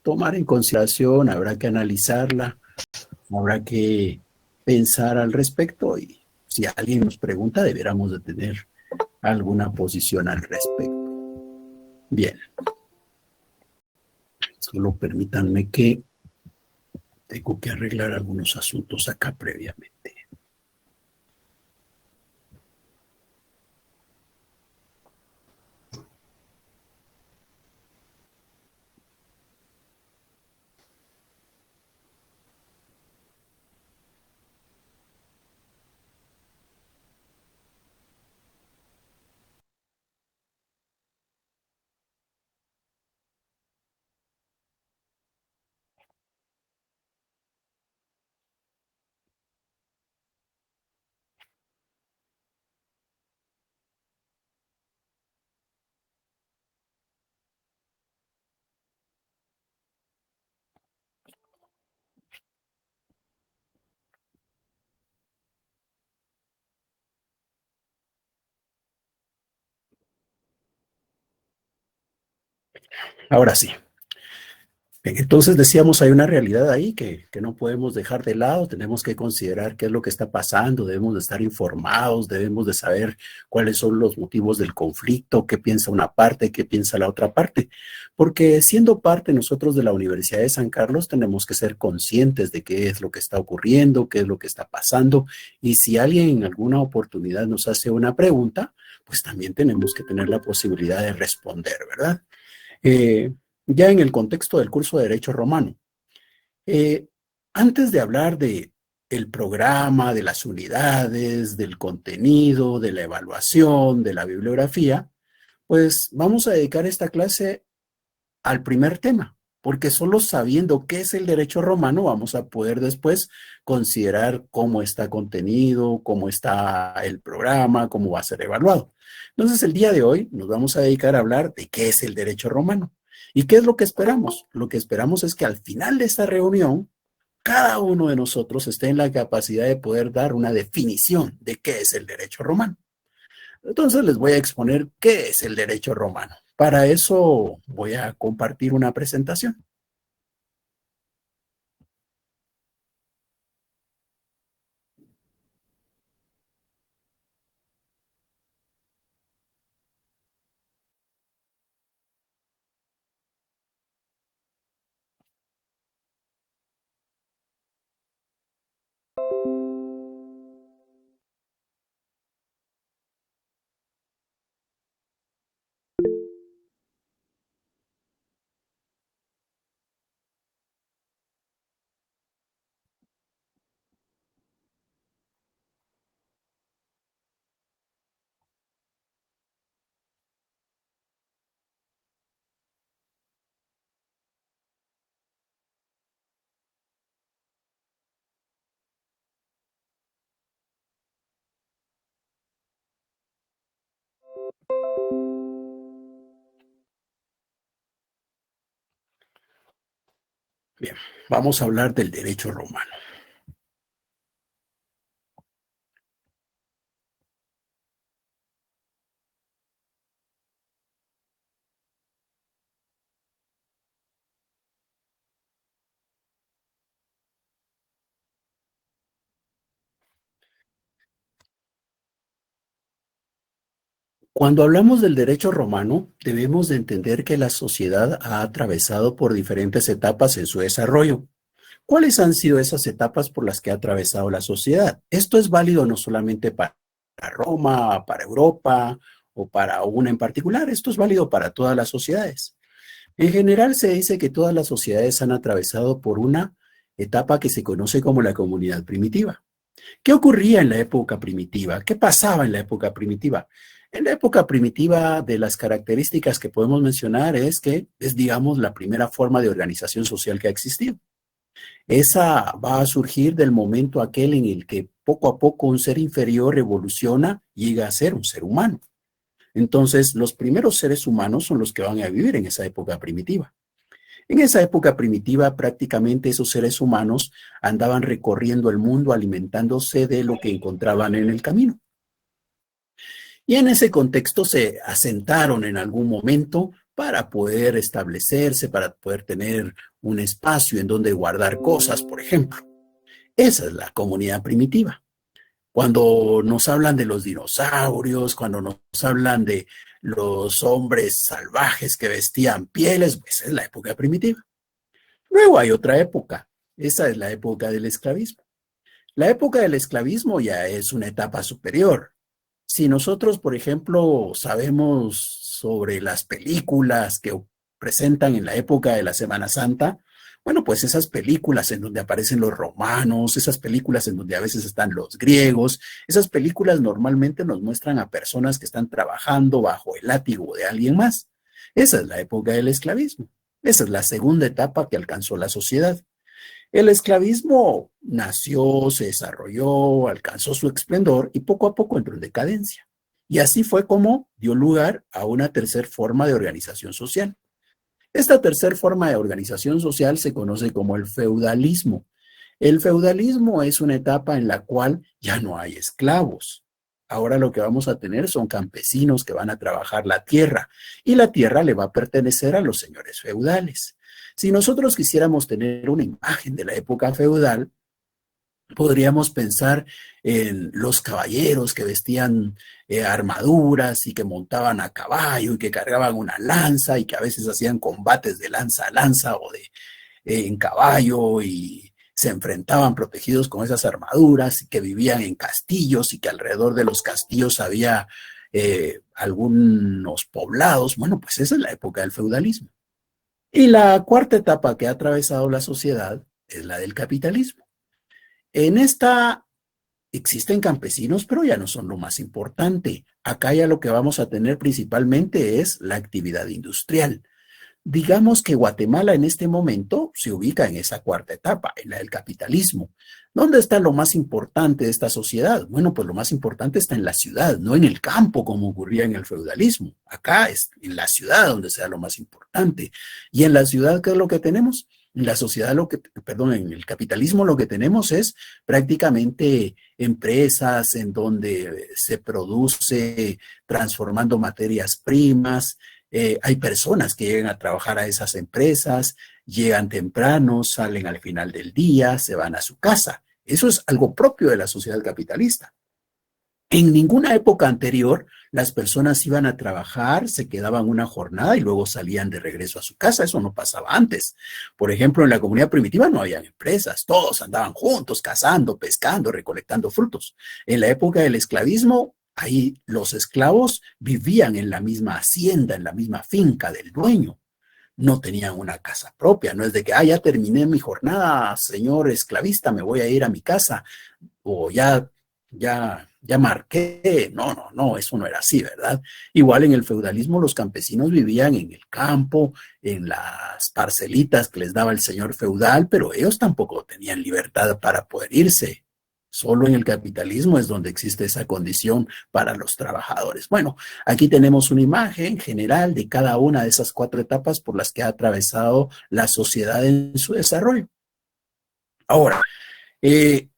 tomar en consideración, habrá que analizarla, habrá que pensar al respecto y si alguien nos pregunta, deberíamos de tener alguna posición al respecto. Bien, solo permítanme que tengo que arreglar algunos asuntos acá previamente. Ahora sí. Entonces decíamos, hay una realidad ahí que no podemos dejar de lado, tenemos que considerar qué es lo que está pasando, debemos de estar informados, debemos de saber cuáles son los motivos del conflicto, qué piensa una parte, qué piensa la otra parte, porque siendo parte nosotros de la Universidad de San Carlos tenemos que ser conscientes de qué es lo que está ocurriendo, qué es lo que está pasando, y si alguien en alguna oportunidad nos hace una pregunta, pues también tenemos que tener la posibilidad de responder, ¿verdad? Eh, ya en el contexto del curso de Derecho Romano. Eh, Antes de hablar de el programa, de las unidades, del contenido, de la evaluación, de la bibliografía, pues vamos a dedicar esta clase al primer tema, porque solo sabiendo qué es el derecho romano vamos a poder después considerar cómo está contenido, cómo está el programa, cómo va a ser evaluado. Entonces, el día de hoy nos vamos a dedicar a hablar de qué es el derecho romano. ¿Y qué es lo que esperamos? Lo que esperamos es que al final de esta reunión, cada uno de nosotros esté en la capacidad de poder dar una definición de qué es el derecho romano. Entonces les voy a exponer qué es el derecho romano. Para eso voy a compartir una presentación. Bien, vamos a hablar del derecho romano. Cuando hablamos del derecho romano, debemos de entender que la sociedad ha atravesado por diferentes etapas en su desarrollo. ¿Cuáles han sido esas etapas por las que ha atravesado la sociedad? Esto es válido no solamente para Roma, para Europa o para una en particular, esto es válido para todas las sociedades. En general se dice que todas las sociedades han atravesado por una etapa que se conoce como la comunidad primitiva. ¿Qué ocurría en la época primitiva? ¿Qué pasaba en la época primitiva? En la época primitiva, de las características que podemos mencionar es que es, digamos, la primera forma de organización social que ha existido. Esa va a surgir del momento aquel en el que poco a poco un ser inferior evoluciona y llega a ser un ser humano. Entonces, los primeros seres humanos son los que van a vivir en esa época primitiva. En esa época primitiva, prácticamente esos seres humanos andaban recorriendo el mundo alimentándose de lo que encontraban en el camino. Y en ese contexto se asentaron en algún momento para poder establecerse, para poder tener un espacio en donde guardar cosas, por ejemplo. Esa es la comunidad primitiva. Cuando nos hablan de los dinosaurios, cuando nos hablan de los hombres salvajes que vestían pieles, pues es la época primitiva. Luego hay otra época, esa es la época del esclavismo. La época del esclavismo ya es una etapa superior. Si nosotros, por ejemplo, sabemos sobre las películas que presentan en la época de la Semana Santa, bueno, pues esas películas en donde aparecen los romanos, esas películas en donde a veces están los griegos, esas películas normalmente nos muestran a personas que están trabajando bajo el látigo de alguien más. Esa es la época del esclavismo. Esa es la segunda etapa que alcanzó la sociedad. El esclavismo nació, se desarrolló, alcanzó su esplendor y poco a poco entró en decadencia. Y así fue como dio lugar a una tercera forma de organización social. Esta tercera forma de organización social se conoce como el feudalismo. El feudalismo es una etapa en la cual ya no hay esclavos. Ahora lo que vamos a tener son campesinos que van a trabajar la tierra y la tierra le va a pertenecer a los señores feudales. Si nosotros quisiéramos tener una imagen de la época feudal, podríamos pensar en los caballeros que vestían armaduras y que montaban a caballo y que cargaban una lanza y que a veces hacían combates de lanza a lanza o en caballo y se enfrentaban protegidos con esas armaduras y que vivían en castillos y que alrededor de los castillos había algunos poblados. Bueno, pues esa es la época del feudalismo. Y la cuarta etapa que ha atravesado la sociedad es la del capitalismo. En esta existen campesinos, pero ya no son lo más importante. Acá ya lo que vamos a tener principalmente es la actividad industrial. Digamos que Guatemala en este momento se ubica en esa cuarta etapa, en la del capitalismo. ¿Dónde está lo más importante de esta sociedad? Bueno, pues lo más importante está en la ciudad, no en el campo como ocurría en el feudalismo. Acá es en la ciudad donde sea lo más importante. Y en la ciudad, ¿qué es lo que tenemos? En la sociedad, en el capitalismo lo que tenemos es prácticamente empresas en donde se produce transformando materias primas. Hay personas que llegan a trabajar a esas empresas, llegan temprano, salen al final del día, se van a su casa. Eso es algo propio de la sociedad capitalista. En ninguna época anterior, las personas iban a trabajar, se quedaban una jornada y luego salían de regreso a su casa. Eso no pasaba antes. Por ejemplo, en la comunidad primitiva no había empresas. Todos andaban juntos, cazando, pescando, recolectando frutos. En la época del esclavismo, ahí los esclavos vivían en la misma hacienda, en la misma finca del dueño. No tenían una casa propia. No es de que, ya terminé mi jornada, señor esclavista, me voy a ir a mi casa. O ya marqué. No, no, no, eso no era así, ¿verdad? Igual en el feudalismo los campesinos vivían en el campo, en las parcelitas que les daba el señor feudal, pero ellos tampoco tenían libertad para poder irse. Solo en el capitalismo es donde existe esa condición para los trabajadores. Bueno, aquí tenemos una imagen general de cada una de esas cuatro etapas por las que ha atravesado la sociedad en su desarrollo. Ahora, el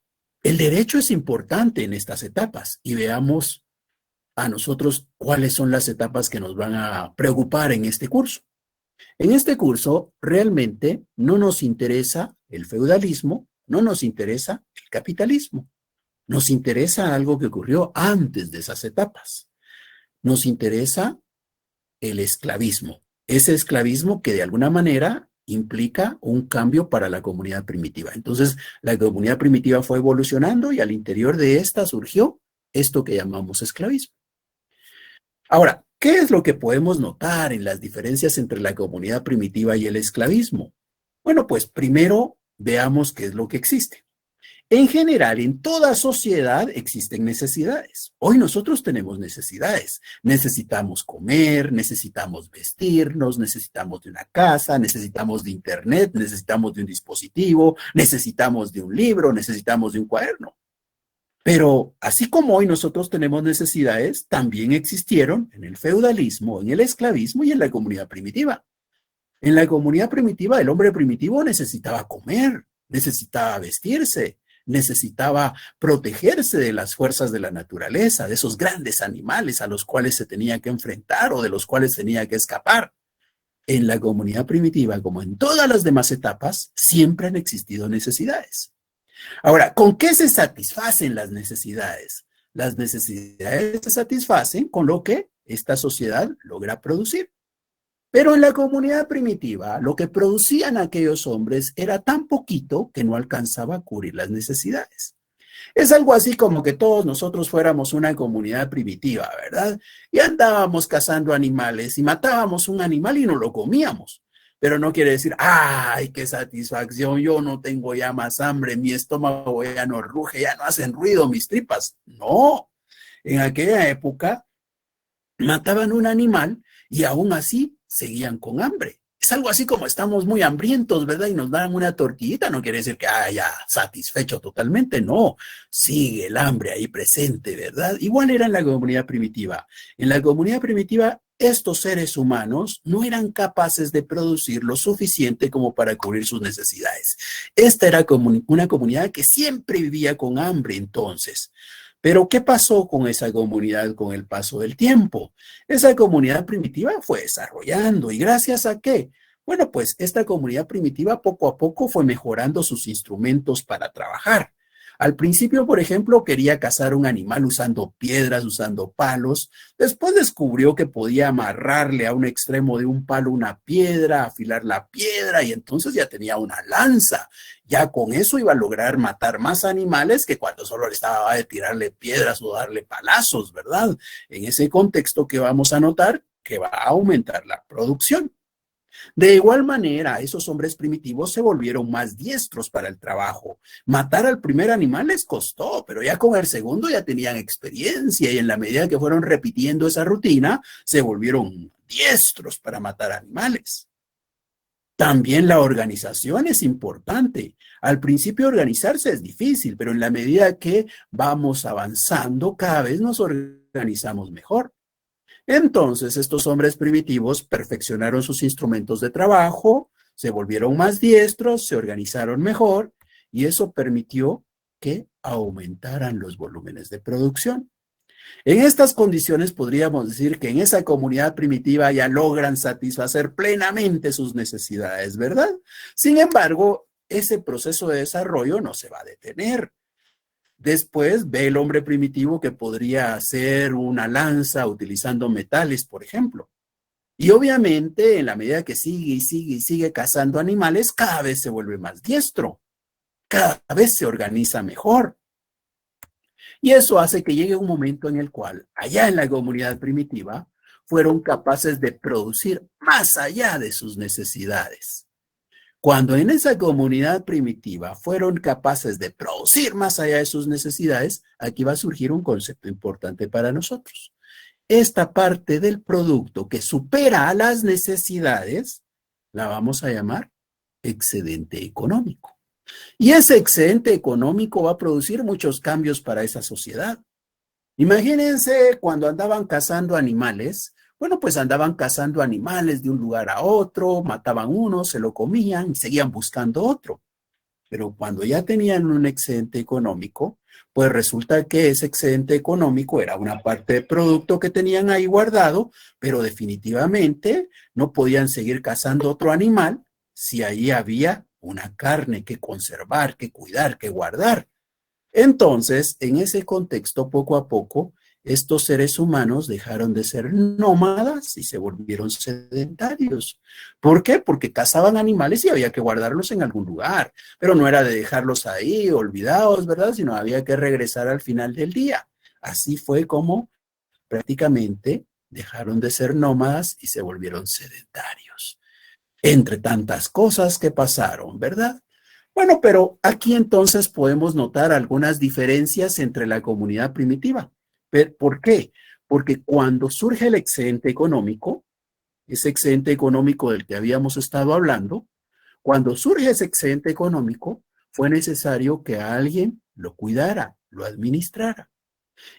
derecho es importante en estas etapas y veamos a nosotros cuáles son las etapas que nos van a preocupar en este curso. En este curso realmente no nos interesa el feudalismo, no nos interesa el capitalismo, nos interesa algo que ocurrió antes de esas etapas. Nos interesa el esclavismo, ese esclavismo que de alguna manera implica un cambio para la comunidad primitiva. Entonces, la comunidad primitiva fue evolucionando y al interior de esta surgió esto que llamamos esclavismo. Ahora, ¿qué es lo que podemos notar en las diferencias entre la comunidad primitiva y el esclavismo? Bueno, pues primero veamos qué es lo que existe. En general, en toda sociedad existen necesidades. Hoy nosotros tenemos necesidades. Necesitamos comer, necesitamos vestirnos, necesitamos de una casa, necesitamos de internet, necesitamos de un dispositivo, necesitamos de un libro, necesitamos de un cuaderno. Pero así como hoy nosotros tenemos necesidades, también existieron en el feudalismo, en el esclavismo y en la comunidad primitiva. En la comunidad primitiva, el hombre primitivo necesitaba comer, necesitaba vestirse, necesitaba protegerse de las fuerzas de la naturaleza, de esos grandes animales a los cuales se tenía que enfrentar o de los cuales tenía que escapar. En la comunidad primitiva, como en todas las demás etapas, siempre han existido necesidades. Ahora, ¿con qué se satisfacen las necesidades? Las necesidades se satisfacen con lo que esta sociedad logra producir. Pero en la comunidad primitiva, lo que producían aquellos hombres era tan poquito que no alcanzaba a cubrir las necesidades. Es algo así como que todos nosotros fuéramos una comunidad primitiva, ¿verdad? Y andábamos cazando animales y matábamos un animal y nos lo comíamos. Pero no quiere decir, ¡ay, qué satisfacción! Yo no tengo ya más hambre, mi estómago ya no ruge, ya no hacen ruido mis tripas. No, en aquella época mataban un animal y aún así seguían con hambre. Es algo así como estamos muy hambrientos, ¿verdad? Y nos dan una tortillita, no quiere decir que ya satisfecho totalmente, no. Sigue el hambre ahí presente, ¿verdad? Igual era en la comunidad primitiva. En la comunidad primitiva, estos seres humanos no eran capaces de producir lo suficiente como para cubrir sus necesidades. Esta era como una comunidad que siempre vivía con hambre entonces. Pero ¿qué pasó con esa comunidad con el paso del tiempo? Esa comunidad primitiva fue desarrollando y gracias a qué? Bueno, pues esta comunidad primitiva poco a poco fue mejorando sus instrumentos para trabajar. Al principio, por ejemplo, quería cazar un animal usando piedras, usando palos. Después descubrió que podía amarrarle a un extremo de un palo una piedra, afilar la piedra y entonces ya tenía una lanza. Ya con eso iba a lograr matar más animales que cuando solo le estaba de tirarle piedras o darle palazos, ¿verdad? En ese contexto que vamos a notar que va a aumentar la producción. De igual manera, esos hombres primitivos se volvieron más diestros para el trabajo. Matar al primer animal les costó, pero ya con el segundo ya tenían experiencia y en la medida que fueron repitiendo esa rutina, se volvieron diestros para matar animales. También la organización es importante. Al principio organizarse es difícil, pero en la medida que vamos avanzando, cada vez nos organizamos mejor. Entonces, estos hombres primitivos perfeccionaron sus instrumentos de trabajo, se volvieron más diestros, se organizaron mejor y eso permitió que aumentaran los volúmenes de producción. En estas condiciones podríamos decir que en esa comunidad primitiva ya logran satisfacer plenamente sus necesidades, ¿verdad? Sin embargo, ese proceso de desarrollo no se va a detener. Después ve el hombre primitivo que podría hacer una lanza utilizando metales, por ejemplo. Y obviamente, en la medida que sigue y sigue y sigue cazando animales, cada vez se vuelve más diestro, cada vez se organiza mejor. Y eso hace que llegue un momento en el cual, allá en la comunidad primitiva, fueron capaces de producir más allá de sus necesidades. Cuando en esa comunidad primitiva fueron capaces de producir más allá de sus necesidades, aquí va a surgir un concepto importante para nosotros. Esta parte del producto que supera a las necesidades, la vamos a llamar excedente económico. Y ese excedente económico va a producir muchos cambios para esa sociedad. Imagínense cuando andaban cazando animales, bueno, pues andaban cazando animales de un lugar a otro, mataban uno, se lo comían y seguían buscando otro. Pero cuando ya tenían un excedente económico, pues resulta que ese excedente económico era una parte de producto que tenían ahí guardado, pero definitivamente no podían seguir cazando otro animal si ahí había una carne que conservar, que cuidar, que guardar. Entonces, en ese contexto, poco a poco, estos seres humanos dejaron de ser nómadas y se volvieron sedentarios. ¿Por qué? Porque cazaban animales y había que guardarlos en algún lugar, pero no era de dejarlos ahí olvidados, ¿verdad? Sino había que regresar al final del día. Así fue como prácticamente dejaron de ser nómadas y se volvieron sedentarios. Entre tantas cosas que pasaron, ¿verdad? Bueno, pero aquí entonces podemos notar algunas diferencias entre la comunidad primitiva. ¿Por qué? Porque cuando surge el excedente económico, ese excedente económico del que habíamos estado hablando, cuando surge ese excedente económico, fue necesario que alguien lo cuidara, lo administrara.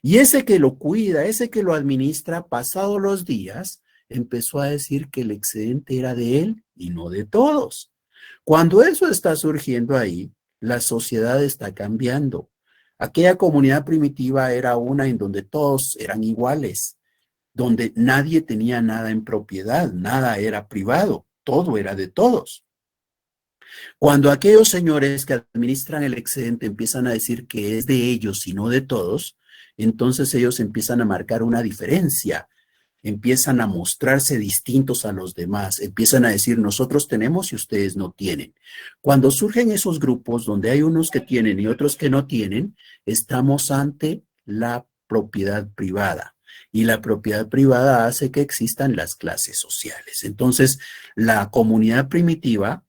Y ese que lo cuida, ese que lo administra, pasados los días, empezó a decir que el excedente era de él y no de todos. Cuando eso está surgiendo ahí, la sociedad está cambiando. Aquella comunidad primitiva era una en donde todos eran iguales. donde nadie tenía nada en propiedad, nada era privado, todo era de todos. Cuando aquellos señores que administran el excedente empiezan a decir que es de ellos y no de todos, entonces ellos empiezan a marcar una diferencia, empiezan a mostrarse distintos a los demás, empiezan a decir nosotros tenemos y ustedes no tienen. Cuando surgen esos grupos donde hay unos que tienen y otros que no tienen, estamos ante la propiedad privada. Y la propiedad privada hace que existan las clases sociales. Entonces, la comunidad primitiva,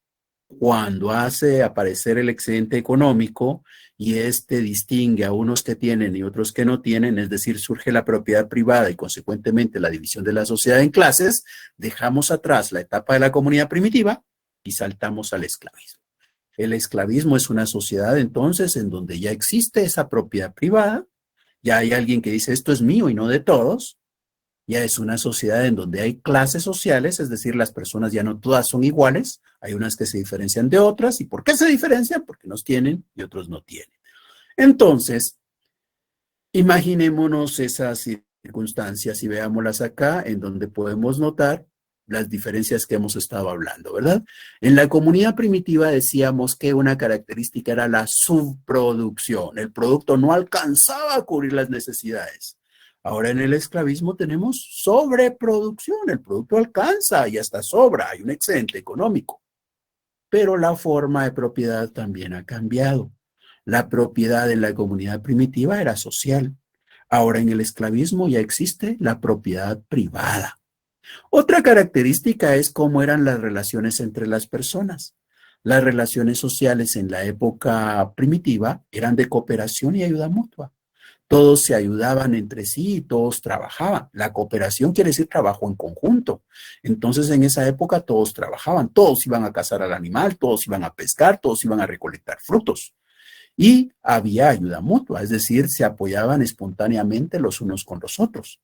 cuando hace aparecer el excedente económico y este distingue a unos que tienen y otros que no tienen, es decir, surge la propiedad privada y consecuentemente la división de la sociedad en clases, dejamos atrás la etapa de la comunidad primitiva y saltamos al esclavismo. El esclavismo es una sociedad entonces en donde ya existe esa propiedad privada, ya hay alguien que dice esto es mío y no de todos, ya es una sociedad en donde hay clases sociales, es decir, las personas ya no todas son iguales, hay unas que se diferencian de otras. ¿Y por qué se diferencian? Porque unos tienen y otros no tienen. Entonces, imaginémonos esas circunstancias y veámoslas acá, en donde podemos notar las diferencias que hemos estado hablando, ¿verdad? En la comunidad primitiva decíamos que una característica era la subproducción. El producto no alcanzaba a cubrir las necesidades. Ahora en el esclavismo tenemos sobreproducción. El producto alcanza y hasta sobra. Hay un excedente económico. Pero la forma de propiedad también ha cambiado. La propiedad en la comunidad primitiva era social. Ahora en el esclavismo ya existe la propiedad privada. Otra característica es cómo eran las relaciones entre las personas. Las relaciones sociales en la época primitiva eran de cooperación y ayuda mutua. Todos se ayudaban entre sí y todos trabajaban. La cooperación quiere decir trabajo en conjunto. Entonces, en esa época todos trabajaban, todos iban a cazar al animal, todos iban a pescar, todos iban a recolectar frutos. Y había ayuda mutua, es decir, se apoyaban espontáneamente los unos con los otros.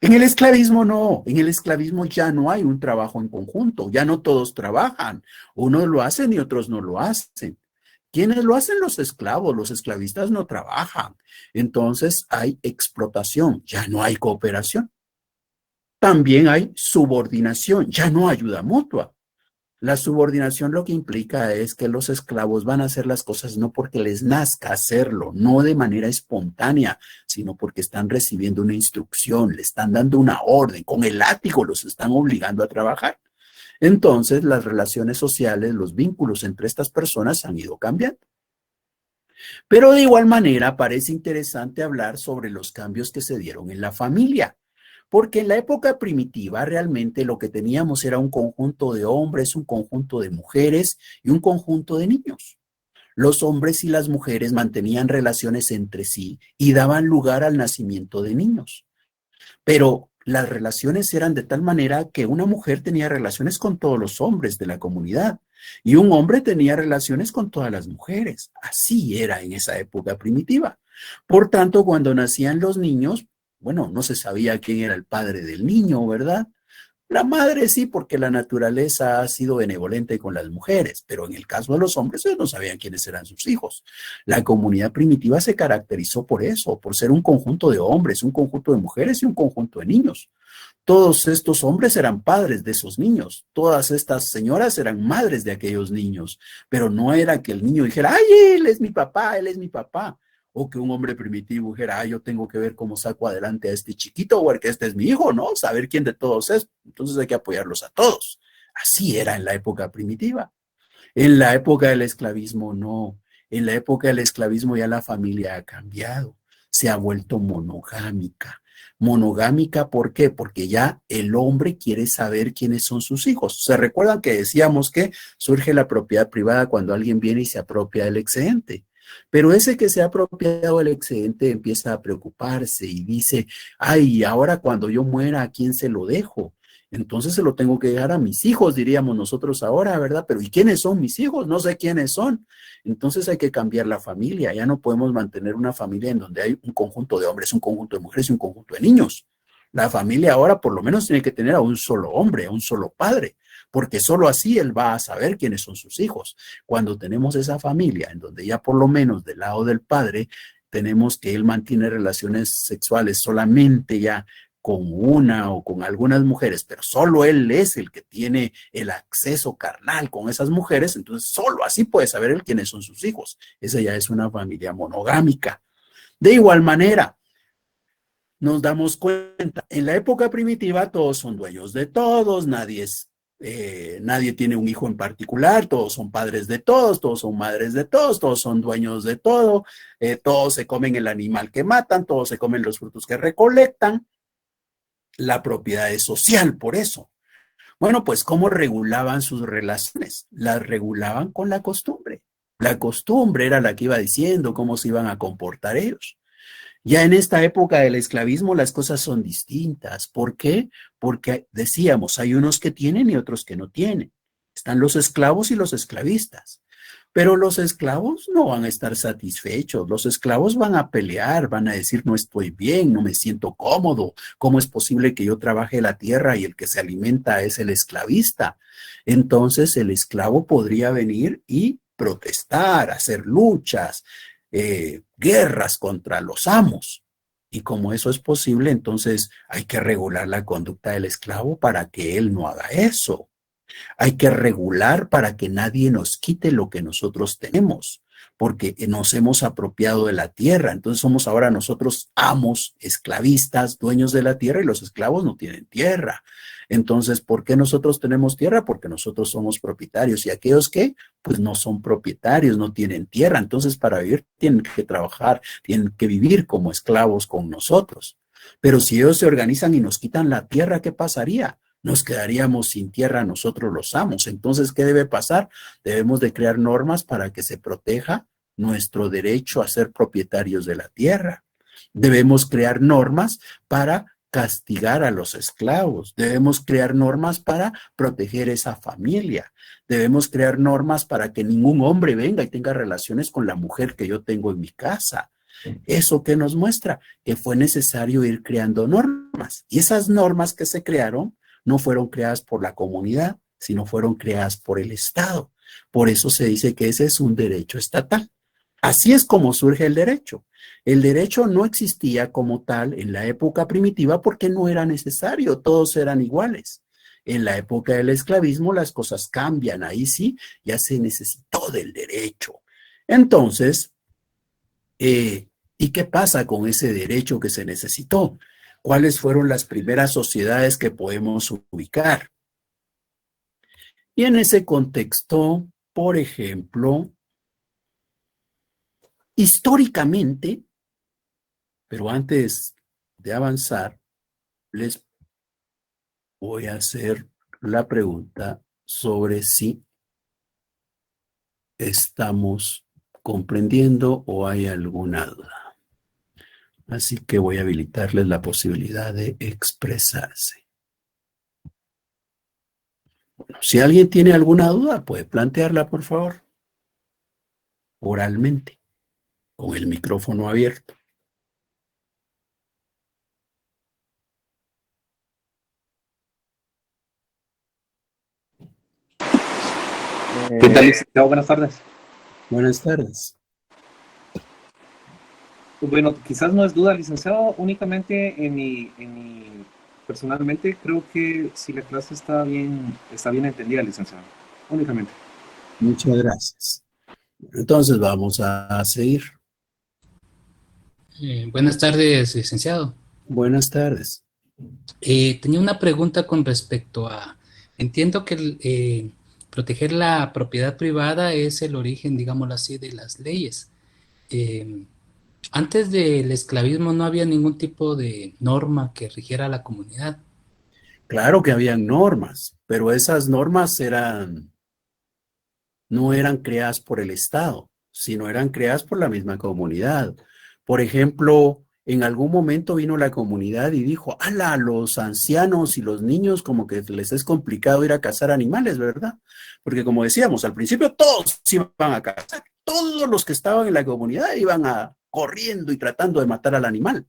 En el esclavismo no, en el esclavismo ya no hay un trabajo en conjunto, ya no todos trabajan, unos lo hacen y otros no lo hacen. ¿Quiénes lo hacen? Los esclavos, los esclavistas no trabajan. Entonces hay explotación, ya no hay cooperación. También hay subordinación, ya no ayuda mutua. La subordinación lo que implica es que los esclavos van a hacer las cosas no porque les nazca hacerlo, no de manera espontánea, sino porque están recibiendo una instrucción, le están dando una orden, con el látigo los están obligando a trabajar. Entonces, las relaciones sociales, los vínculos entre estas personas han ido cambiando. Pero de igual manera, parece interesante hablar sobre los cambios que se dieron en la familia. Porque en la época primitiva realmente lo que teníamos era un conjunto de hombres, un conjunto de mujeres y un conjunto de niños. Los hombres y las mujeres mantenían relaciones entre sí y daban lugar al nacimiento de niños. Pero las relaciones eran de tal manera que una mujer tenía relaciones con todos los hombres de la comunidad y un hombre tenía relaciones con todas las mujeres. Así era en esa época primitiva. Por tanto, cuando nacían los niños, bueno, no se sabía quién era el padre del niño, ¿verdad? La madre sí, porque la naturaleza ha sido benevolente con las mujeres, pero en el caso de los hombres, ellos no sabían quiénes eran sus hijos. La comunidad primitiva se caracterizó por eso, por ser un conjunto de hombres, un conjunto de mujeres y un conjunto de niños. Todos estos hombres eran padres de esos niños, todas estas señoras eran madres de aquellos niños, pero no era que el niño dijera, ay, él es mi papá, él es mi papá. O que un hombre primitivo dijera, ah, yo tengo que ver cómo saco adelante a este chiquito, o que este es mi hijo, ¿no? Saber quién de todos es. Entonces hay que apoyarlos a todos. Así era en la época primitiva. En la época del esclavismo, no. En la época del esclavismo ya la familia ha cambiado. Se ha vuelto monogámica. Monogámica, ¿por qué? Porque ya el hombre quiere saber quiénes son sus hijos. ¿Se recuerdan que decíamos que surge la propiedad privada cuando alguien viene y se apropia del excedente? Pero ese que se ha apropiado del excedente empieza a preocuparse y dice, ay, ahora cuando yo muera, ¿a quién se lo dejo? Entonces se lo tengo que dejar a mis hijos, diríamos nosotros ahora, ¿verdad? Pero ¿y quiénes son mis hijos? No sé quiénes son. Entonces hay que cambiar la familia. Ya no podemos mantener una familia en donde hay un conjunto de hombres, un conjunto de mujeres y un conjunto de niños. La familia ahora por lo menos tiene que tener a un solo hombre, a un solo padre, porque solo así él va a saber quiénes son sus hijos. Cuando tenemos esa familia en donde ya por lo menos del lado del padre tenemos que él mantiene relaciones sexuales solamente ya con una o con algunas mujeres, pero solo él es el que tiene el acceso carnal con esas mujeres, entonces solo así puede saber él quiénes son sus hijos. Esa ya es una familia monogámica. De igual manera, nos damos cuenta, en la época primitiva todos son dueños de todos, nadie tiene un hijo en particular, todos son padres de todos son madres de todos son dueños de todo, todos se comen el animal que matan, todos se comen los frutos que recolectan. La propiedad es social, por eso. Bueno, pues ¿cómo regulaban sus relaciones? Las regulaban con la costumbre. La costumbre era la que iba diciendo cómo se iban a comportar ellos. Ya en esta época del esclavismo las cosas son distintas. ¿Por qué? Porque decíamos, hay unos que tienen y otros que no tienen. Están los esclavos y los esclavistas. Pero los esclavos no van a estar satisfechos. Los esclavos van a pelear, van a decir, no estoy bien, no me siento cómodo. ¿Cómo es posible que yo trabaje la tierra y el que se alimenta es el esclavista? Entonces el esclavo podría venir y protestar, hacer luchas, guerras contra los amos. Y como eso es posible, entonces hay que regular la conducta del esclavo para que él no haga eso. Hay que regular para que nadie nos quite lo que nosotros tenemos, porque nos hemos apropiado de la tierra. Entonces somos ahora nosotros amos, esclavistas, dueños de la tierra, y los esclavos no tienen tierra. Entonces, ¿por qué nosotros tenemos tierra? Porque nosotros somos propietarios, y aquellos que pues no son propietarios, no tienen tierra. Entonces, para vivir tienen que trabajar, tienen que vivir como esclavos con nosotros. Pero si ellos se organizan y nos quitan la tierra, ¿qué pasaría? Nos quedaríamos sin tierra nosotros los amos. Entonces, ¿qué debe pasar? Debemos de crear normas para que se proteja nuestro derecho a ser propietarios de la tierra. Debemos crear normas para castigar a los esclavos. Debemos crear normas para proteger esa familia. Debemos crear normas para que ningún hombre venga y tenga relaciones con la mujer que yo tengo en mi casa. ¿Eso qué nos muestra? Que fue necesario ir creando normas. Y esas normas que se crearon no fueron creadas por la comunidad, sino fueron creadas por el Estado. Por eso se dice que ese es un derecho estatal. Así es como surge el derecho. El derecho no existía como tal en la época primitiva porque no era necesario, todos eran iguales. En la época del esclavismo las cosas cambian, ahí sí ya se necesitó del derecho. Entonces, ¿y qué pasa con ese derecho que se necesitó? ¿Cuáles fueron las primeras sociedades que podemos ubicar? Y en ese contexto, por ejemplo, históricamente, pero antes de avanzar, les voy a hacer la pregunta sobre si estamos comprendiendo o hay alguna duda. Así que voy a habilitarles la posibilidad de expresarse. Bueno, si alguien tiene alguna duda, puede plantearla, por favor, oralmente, con el micrófono abierto. ¿Qué tal, licenciado? Buenas tardes. Buenas tardes. Bueno, quizás no es duda, licenciado, únicamente personalmente creo que si la clase está bien entendida, licenciado, únicamente. Muchas gracias. Entonces vamos a seguir. Buenas tardes, licenciado. Buenas tardes. Tenía una pregunta con respecto a, entiendo que proteger la propiedad privada es el origen, digámoslo así, de las leyes. Antes del esclavismo no había ningún tipo de norma que rigiera a la comunidad. Claro que habían normas, pero esas normas no eran creadas por el Estado, sino eran creadas por la misma comunidad. Por ejemplo, en algún momento vino la comunidad y dijo, ala, los ancianos y los niños como que les es complicado ir a cazar animales, ¿verdad? Porque como decíamos, al principio todos iban a cazar, todos los que estaban en la comunidad iban corriendo y tratando de matar al animal.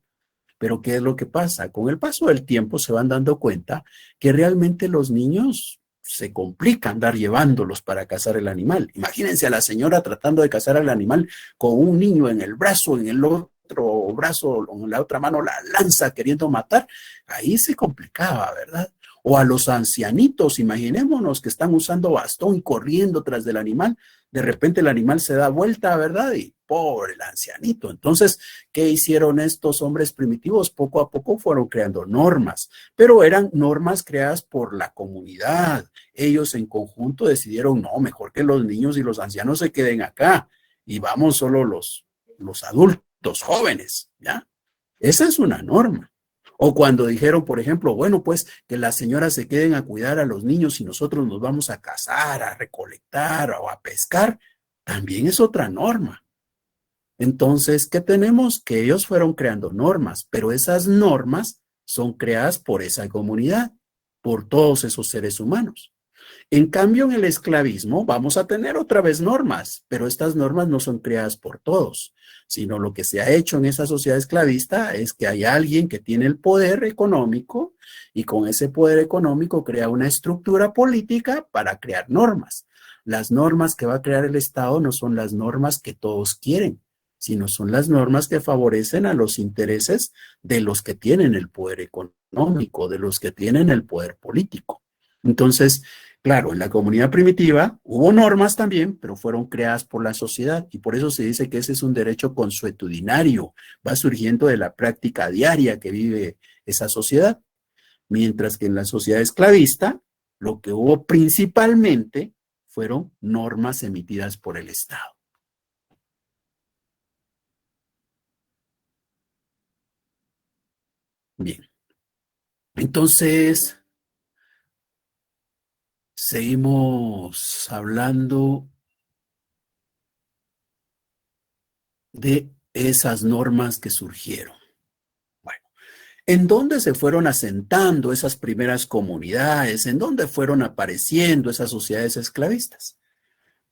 Pero ¿qué es lo que pasa? Con el paso del tiempo se van dando cuenta que realmente los niños se complica andar llevándolos para cazar el animal. Imagínense a la señora tratando de cazar al animal con un niño en el brazo, en el otro brazo, con la otra mano la lanza queriendo matar, ahí se complicaba, ¿verdad? O a los ancianitos, imaginémonos que están usando bastón y corriendo tras del animal, de repente el animal se da vuelta, ¿verdad? Y pobre el ancianito. Entonces, ¿qué hicieron estos hombres primitivos? Poco a poco fueron creando normas, pero eran normas creadas por la comunidad. Ellos en conjunto decidieron, no, mejor que los niños y los ancianos se queden acá y vamos solo los adultos jóvenes, ¿ya? Esa es una norma. O cuando dijeron, por ejemplo, bueno, pues que las señoras se queden a cuidar a los niños y nosotros nos vamos a cazar, a recolectar o a pescar, también es otra norma. Entonces, ¿qué tenemos? Que ellos fueron creando normas, pero esas normas son creadas por esa comunidad, por todos esos seres humanos. En cambio, en el esclavismo vamos a tener otra vez normas, pero estas normas no son creadas por todos, sino lo que se ha hecho en esa sociedad esclavista es que hay alguien que tiene el poder económico y con ese poder económico crea una estructura política para crear normas. Las normas que va a crear el Estado no son las normas que todos quieren, sino son las normas que favorecen a los intereses de los que tienen el poder económico, de los que tienen el poder político. Entonces, claro, en la comunidad primitiva hubo normas también, pero fueron creadas por la sociedad y por eso se dice que ese es un derecho consuetudinario, va surgiendo de la práctica diaria que vive esa sociedad. Mientras que en la sociedad esclavista, lo que hubo principalmente fueron normas emitidas por el Estado. Bien, entonces seguimos hablando de esas normas que surgieron. Bueno, ¿en dónde se fueron asentando esas primeras comunidades? ¿En dónde fueron apareciendo esas sociedades esclavistas?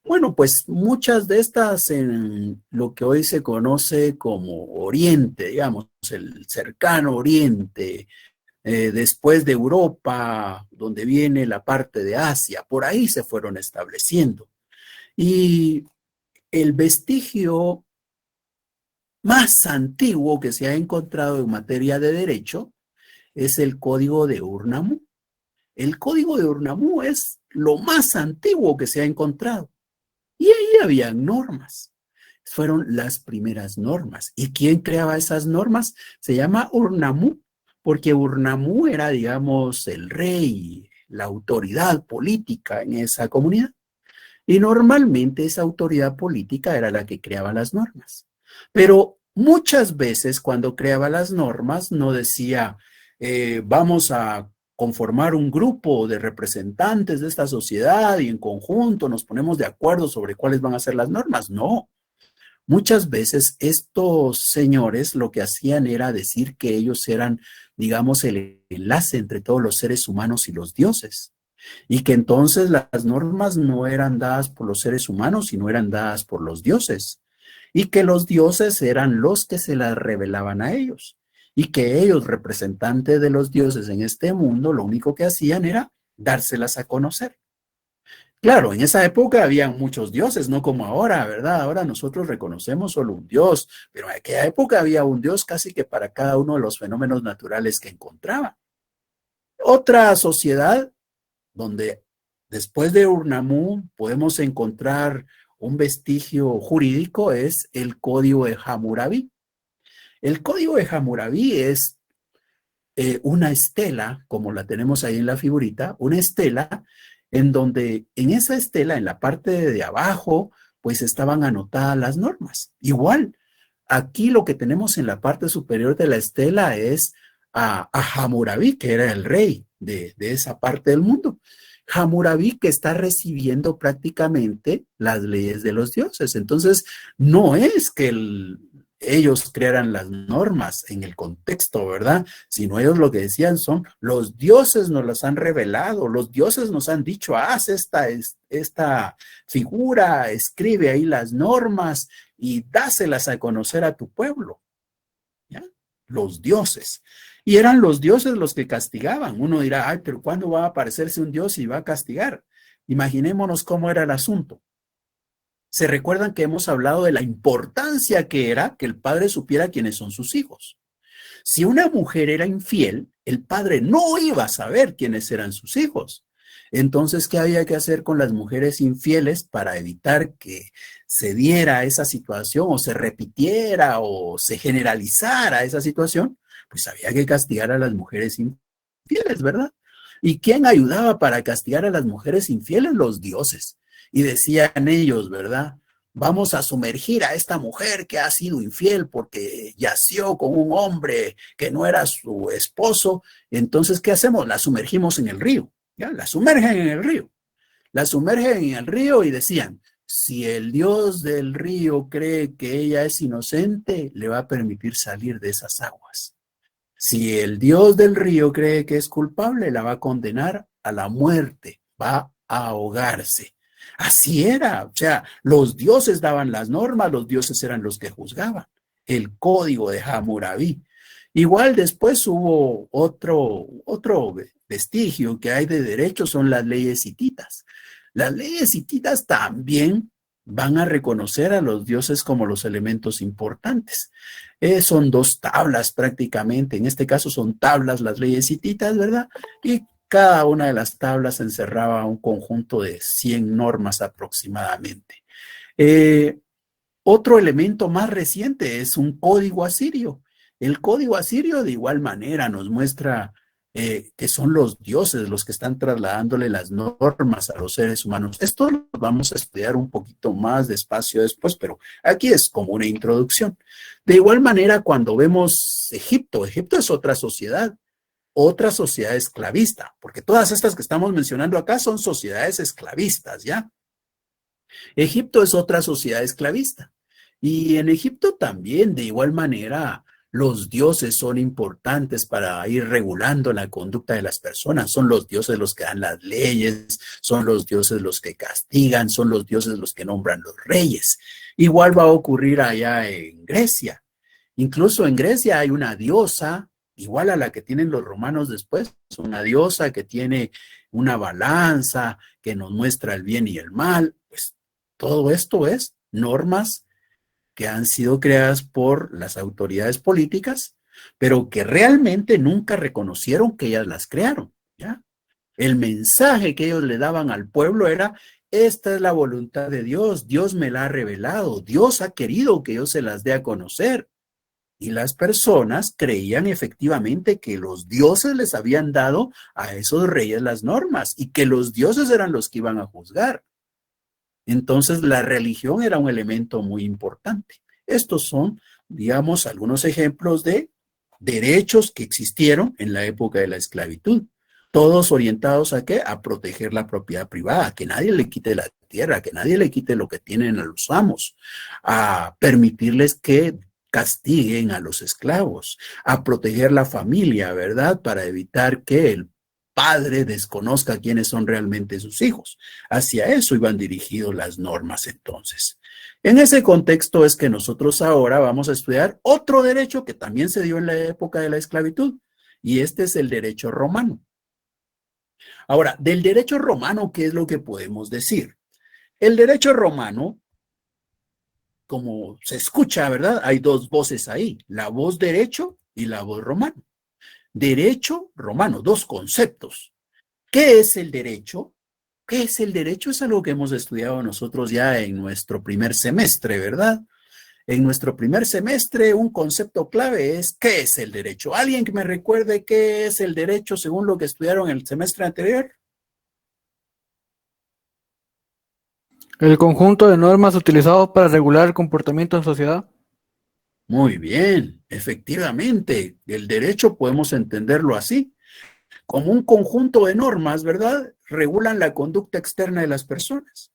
Bueno, pues muchas de estas en lo que hoy se conoce como Oriente, digamos, el cercano Oriente, después de Europa, donde viene la parte de Asia, por ahí se fueron estableciendo. Y el vestigio más antiguo que se ha encontrado en materia de derecho es el Código de Urnamú. El Código de Urnamú es lo más antiguo que se ha encontrado. Y ahí habían normas. Fueron las primeras normas. ¿Y quién creaba esas normas? Se llama Urnamú, porque Urnamú era, digamos, el rey, la autoridad política en esa comunidad. Y normalmente esa autoridad política era la que creaba las normas. Pero muchas veces cuando creaba las normas no decía, vamos a conformar un grupo de representantes de esta sociedad y en conjunto nos ponemos de acuerdo sobre cuáles van a ser las normas. No. Muchas veces estos señores lo que hacían era decir que ellos eran, digamos, el enlace entre todos los seres humanos y los dioses. Y que entonces las normas no eran dadas por los seres humanos, sino eran dadas por los dioses. Y que los dioses eran los que se las revelaban a ellos. Y que ellos, representantes de los dioses en este mundo, lo único que hacían era dárselas a conocer. Claro, en esa época había muchos dioses, no como ahora, ¿verdad? Ahora nosotros reconocemos solo un dios, pero en aquella época había un dios casi que para cada uno de los fenómenos naturales que encontraba. Otra sociedad donde después de Urnamú podemos encontrar un vestigio jurídico es el Código de Hammurabi. El Código de Hammurabi es una estela, como la tenemos ahí en la figurita, una estela en donde en esa estela, en la parte de abajo, pues estaban anotadas las normas. Igual, aquí lo que tenemos en la parte superior de la estela es a Hammurabi, que era el rey de esa parte del mundo. Hammurabi que está recibiendo prácticamente las leyes de los dioses. Entonces, no es que ellos crearan las normas en el contexto, ¿verdad? Sino ellos lo que decían son, los dioses nos las han revelado, los dioses nos han dicho, haz esta figura, escribe ahí las normas y dáselas a conocer a tu pueblo, ¿ya? Los dioses. Y eran los dioses los que castigaban. Uno dirá, ay, pero ¿cuándo va a aparecerse un dios y va a castigar? Imaginémonos cómo era el asunto. Se recuerdan que hemos hablado de la importancia que era que el padre supiera quiénes son sus hijos. Si una mujer era infiel, el padre no iba a saber quiénes eran sus hijos. Entonces, ¿qué había que hacer con las mujeres infieles para evitar que se diera esa situación o se repitiera o se generalizara esa situación? Pues había que castigar a las mujeres infieles, ¿verdad? ¿Y quién ayudaba para castigar a las mujeres infieles? Los dioses. Y decían ellos, ¿verdad? Vamos a sumergir a esta mujer que ha sido infiel porque yació con un hombre que no era su esposo. Entonces, ¿qué hacemos? La sumergimos en el río. ¿Ya? La sumergen en el río. La sumergen en el río y decían, si el dios del río cree que ella es inocente, le va a permitir salir de esas aguas. Si el dios del río cree que es culpable, la va a condenar a la muerte, va a ahogarse. Así era, o sea, los dioses daban las normas, los dioses eran los que juzgaban. El código de Hammurabi. Igual después hubo otro vestigio que hay de derecho, son las leyes hititas. Las leyes hititas también van a reconocer a los dioses como los elementos importantes. Son dos tablas prácticamente, en este caso son tablas las leyes hititas, ¿verdad? Y cada una de las tablas encerraba un conjunto de 100 normas aproximadamente. Otro elemento más reciente es un código asirio. El código asirio de igual manera nos muestra que son los dioses los que están trasladándole las normas a los seres humanos. Esto lo vamos a estudiar un poquito más despacio después, pero aquí es como una introducción. De igual manera, cuando vemos Egipto, Egipto es otra sociedad esclavista, porque todas estas que estamos mencionando acá son sociedades esclavistas, ¿ya? Egipto es otra sociedad esclavista. Y en Egipto también, de igual manera, los dioses son importantes para ir regulando la conducta de las personas. Son los dioses los que dan las leyes, son los dioses los que castigan, son los dioses los que nombran los reyes. Igual va a ocurrir allá en Grecia. Incluso en Grecia hay una diosa, igual a la que tienen los romanos después, una diosa que tiene una balanza, que nos muestra el bien y el mal. Pues todo esto es normas que han sido creadas por las autoridades políticas, pero que realmente nunca reconocieron que ellas las crearon, ¿ya? El mensaje que ellos le daban al pueblo era, esta es la voluntad de Dios, Dios me la ha revelado, Dios ha querido que yo se las dé a conocer. Y las personas creían efectivamente que los dioses les habían dado a esos reyes las normas y que los dioses eran los que iban a juzgar. Entonces, la religión era un elemento muy importante. Estos son, digamos, algunos ejemplos de derechos que existieron en la época de la esclavitud. Todos orientados ¿a qué? A proteger la propiedad privada, a que nadie le quite la tierra, a que nadie le quite lo que tienen a los amos, a permitirles que castiguen a los esclavos, a proteger la familia, ¿verdad? Para evitar que el padre desconozca quiénes son realmente sus hijos. Hacia eso iban dirigidas las normas entonces. En ese contexto es que nosotros ahora vamos a estudiar otro derecho que también se dio en la época de la esclavitud, y este es el derecho romano. Ahora, del derecho romano, ¿qué es lo que podemos decir? El derecho romano, como se escucha, ¿verdad? Hay dos voces ahí, la voz derecho y la voz romano. Derecho romano, dos conceptos. ¿Qué es el derecho? ¿Qué es el derecho? Es algo que hemos estudiado nosotros ya en nuestro primer semestre, ¿verdad? En nuestro primer semestre, un concepto clave es ¿qué es el derecho? ¿Alguien que me recuerde qué es el derecho según lo que estudiaron el semestre anterior? El conjunto de normas utilizados para regular el comportamiento en sociedad. Muy bien, efectivamente, el derecho podemos entenderlo así, como un conjunto de normas, ¿verdad? Regulan la conducta externa de las personas.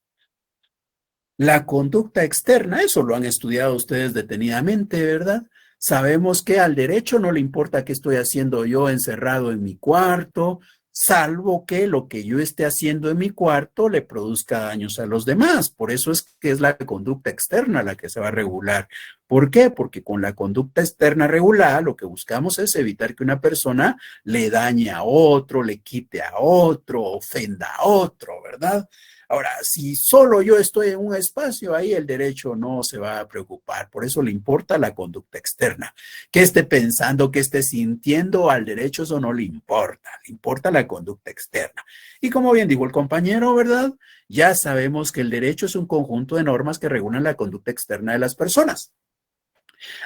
La conducta externa, eso lo han estudiado ustedes detenidamente, ¿verdad? Sabemos que al derecho no le importa qué estoy haciendo yo encerrado en mi cuarto, salvo que lo que yo esté haciendo en mi cuarto le produzca daños a los demás. Por eso es que es la conducta externa la que se va a regular. ¿Por qué? Porque con la conducta externa regulada lo que buscamos es evitar que una persona le dañe a otro, le quite a otro, ofenda a otro, ¿verdad? Ahora, si solo yo estoy en un espacio, ahí el derecho no se va a preocupar. Por eso le importa la conducta externa. Que esté pensando, que esté sintiendo, al derecho eso no le importa la conducta externa. Y como bien dijo el compañero, ¿verdad? Ya sabemos que el derecho es un conjunto de normas que regulan la conducta externa de las personas.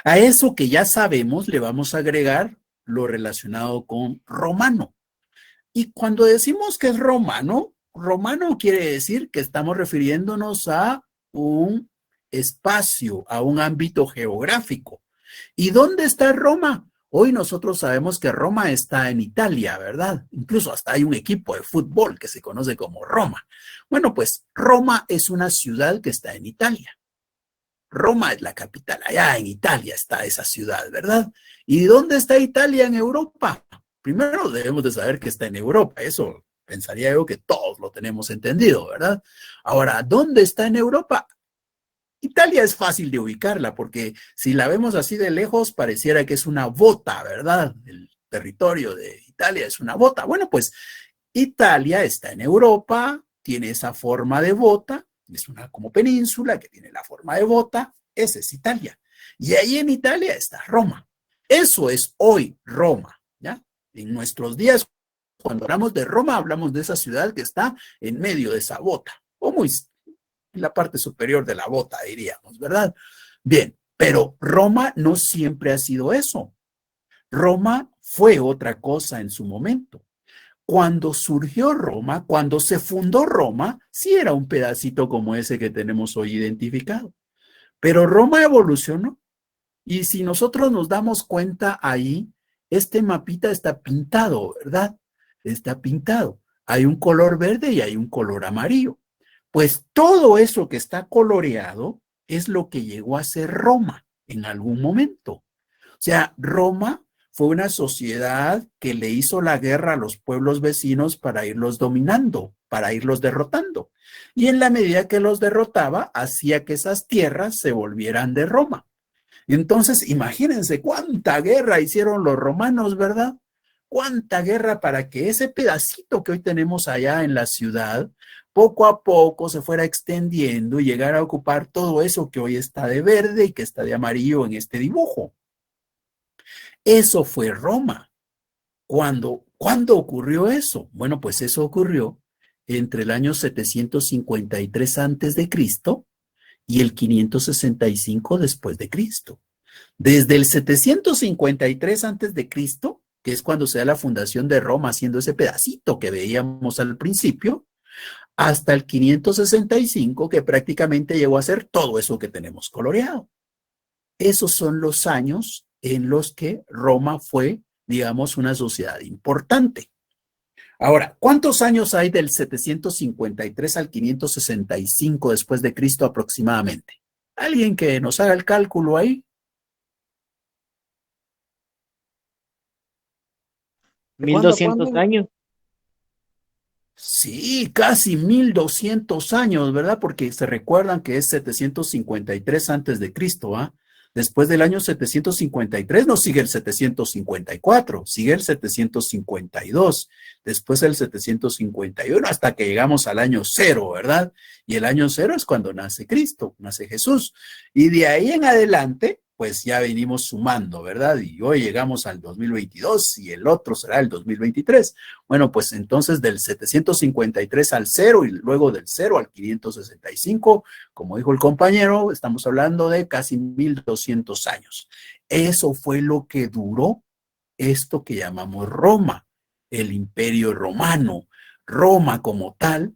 A eso que ya sabemos le vamos a agregar lo relacionado con romano. Y cuando decimos que es romano, romano quiere decir que estamos refiriéndonos a un espacio, a un ámbito geográfico. ¿Y dónde está Roma? Hoy nosotros sabemos que Roma está en Italia, ¿verdad? Incluso hasta hay un equipo de fútbol que se conoce como Roma. Bueno, pues Roma es una ciudad que está en Italia. Roma es la capital, allá en Italia está esa ciudad, ¿verdad? ¿Y dónde está Italia en Europa? Primero debemos de saber que está en Europa, eso pensaría yo que todos lo tenemos entendido, ¿verdad? Ahora, ¿dónde está en Europa? Italia es fácil de ubicarla porque si la vemos así de lejos pareciera que es una bota, ¿verdad? El territorio de Italia es una bota. Bueno, pues Italia está en Europa, tiene esa forma de bota, es una como península que tiene la forma de bota, esa es Italia. Y ahí en Italia está Roma. Eso es hoy Roma, ¿ya? En nuestros días, cuando hablamos de Roma, hablamos de esa ciudad que está en medio de esa bota, o muy en la parte superior de la bota, diríamos, ¿verdad? Bien, pero Roma no siempre ha sido eso. Roma fue otra cosa en su momento. Cuando surgió Roma, cuando se fundó Roma, sí era un pedacito como ese que tenemos hoy identificado. Pero Roma evolucionó. Y si nosotros nos damos cuenta ahí, este mapita está pintado, ¿verdad? Está pintado. Hay un color verde y hay un color amarillo. Pues todo eso que está coloreado es lo que llegó a ser Roma en algún momento. O sea, Roma fue una sociedad que le hizo la guerra a los pueblos vecinos para irlos dominando, para irlos derrotando. Y en la medida que los derrotaba, hacía que esas tierras se volvieran de Roma. Entonces, imagínense cuánta guerra hicieron los romanos, ¿verdad? Cuánta guerra para que ese pedacito que hoy tenemos allá en la ciudad, poco a poco se fuera extendiendo y llegara a ocupar todo eso que hoy está de verde y que está de amarillo en este dibujo. Eso fue Roma. ¿Cuándo ocurrió eso? Bueno, pues eso ocurrió entre el año 753 antes de Cristo y el 565 después de Cristo. Desde el 753 antes de Cristo, que es cuando se da la fundación de Roma, haciendo ese pedacito que veíamos al principio, hasta el 565, que prácticamente llegó a ser todo eso que tenemos coloreado. Esos son los años en los que Roma fue, digamos, una sociedad importante. Ahora, ¿cuántos años hay del 753 al 565 después de Cristo aproximadamente? ¿Alguien que nos haga el cálculo ahí? 1200 años. Sí, casi 1200 años, ¿verdad? Porque se recuerdan que es 753 antes de Cristo, ¿ah? Después del año 753 no sigue el 754, sigue el 752, después el 751 hasta que llegamos al año cero, ¿verdad? Y el año cero es cuando nace Cristo, nace Jesús. Y de ahí en adelante, pues ya venimos sumando, ¿verdad? Y hoy llegamos al 2022 y el otro será el 2023. Bueno, pues entonces del 753 al cero y luego del cero al 565, como dijo el compañero, estamos hablando de casi 1200 años. Eso fue lo que duró esto que llamamos Roma, el Imperio Romano. Roma como tal,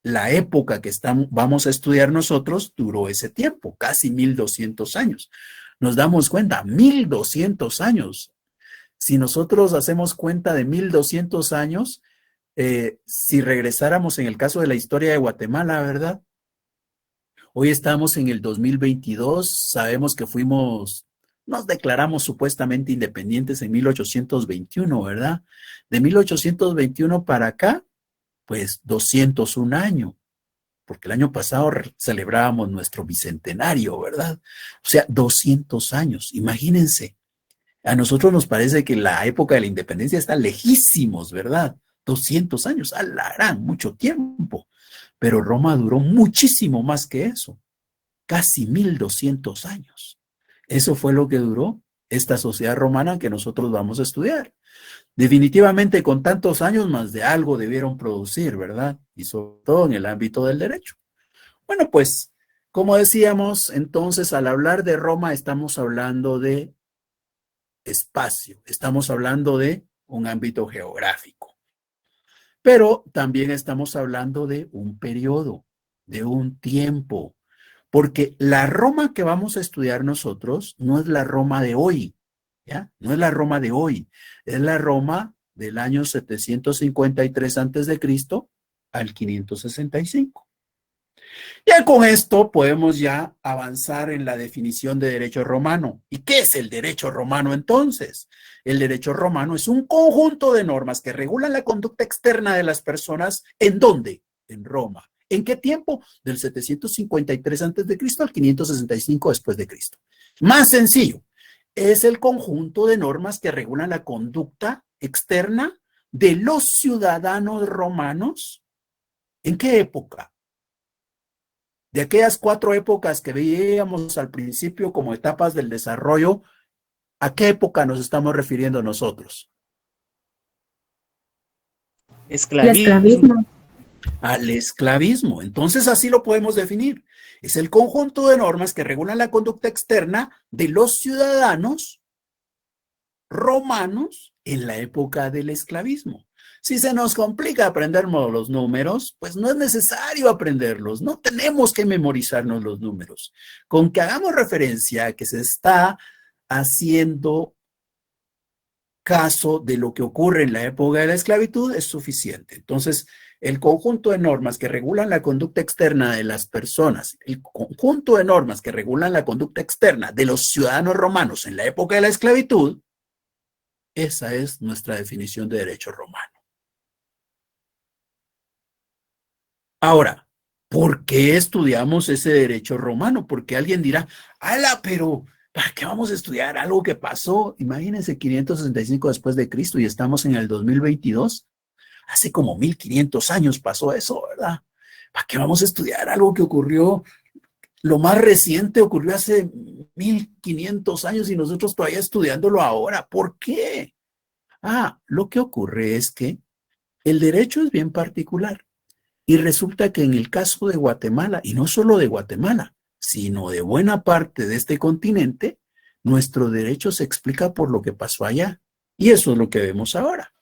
la época que vamos a estudiar nosotros duró ese tiempo, casi 1200 años. Nos damos cuenta, 1200 años. Si nosotros hacemos cuenta de 1200 años, si regresáramos en el caso de la historia de Guatemala, ¿verdad? Hoy estamos en el 2022, sabemos que nos declaramos supuestamente independientes en 1821, ¿verdad? De 1821 para acá, pues 201 años. Porque el año pasado celebrábamos nuestro bicentenario, ¿verdad? O sea, 200 años, imagínense. A nosotros nos parece que la época de la independencia está lejísimos, ¿verdad? 200 años, a la gran, mucho tiempo. pero Roma duró muchísimo más que eso, casi 1200 años. Eso fue lo que duró esta sociedad romana que nosotros vamos a estudiar. Definitivamente con tantos años más de algo debieron producir, ¿verdad? Y sobre todo en el ámbito del derecho. Bueno, pues, como decíamos, entonces al hablar de Roma estamos hablando de espacio, estamos hablando de un ámbito geográfico, pero también estamos hablando de un periodo, de un tiempo, porque la Roma que vamos a estudiar nosotros no es la Roma de hoy, ¿ya? No es la Roma de hoy, es la Roma del año 753 antes de Cristo al 565. Ya con esto podemos ya avanzar en la definición de derecho romano. ¿Y qué es el derecho romano entonces? El derecho romano es un conjunto de normas que regulan la conducta externa de las personas. ¿En dónde? En Roma. ¿En qué tiempo? Del 753 antes de Cristo al 565 después de Cristo. Más sencillo, es el conjunto de normas que regulan la conducta externa de los ciudadanos romanos. ¿En qué época? De aquellas 4 épocas que veíamos al principio como etapas del desarrollo, ¿a qué época nos estamos refiriendo nosotros? Esclavismo. Al esclavismo. Entonces así lo podemos definir. Es el conjunto de normas que regulan la conducta externa de los ciudadanos romanos en la época del esclavismo. Si se nos complica aprendernos los números, pues no es necesario aprenderlos, no tenemos que memorizarnos los números. Con que hagamos referencia a que se está haciendo caso de lo que ocurre en la época de la esclavitud es suficiente. Entonces, el conjunto de normas que regulan la conducta externa de las personas, el conjunto de normas que regulan la conducta externa de los ciudadanos romanos en la época de la esclavitud, esa es nuestra definición de derecho romano. Ahora, ¿por qué estudiamos ese derecho romano? Porque alguien dirá, ¡ala, pero ¿para qué vamos a estudiar algo que pasó? Imagínense 565 después de Cristo y estamos en el 2022. Hace como 1500 años pasó eso, ¿verdad? ¿Para qué vamos a estudiar algo que ocurrió? Lo más reciente ocurrió hace 1500 años y nosotros todavía estudiándolo ahora. ¿Por qué? Lo que ocurre es que el derecho es bien particular. Y resulta que en el caso de Guatemala, y no solo de Guatemala, sino de buena parte de este continente, nuestro derecho se explica por lo que pasó allá. Y eso es lo que vemos ahora.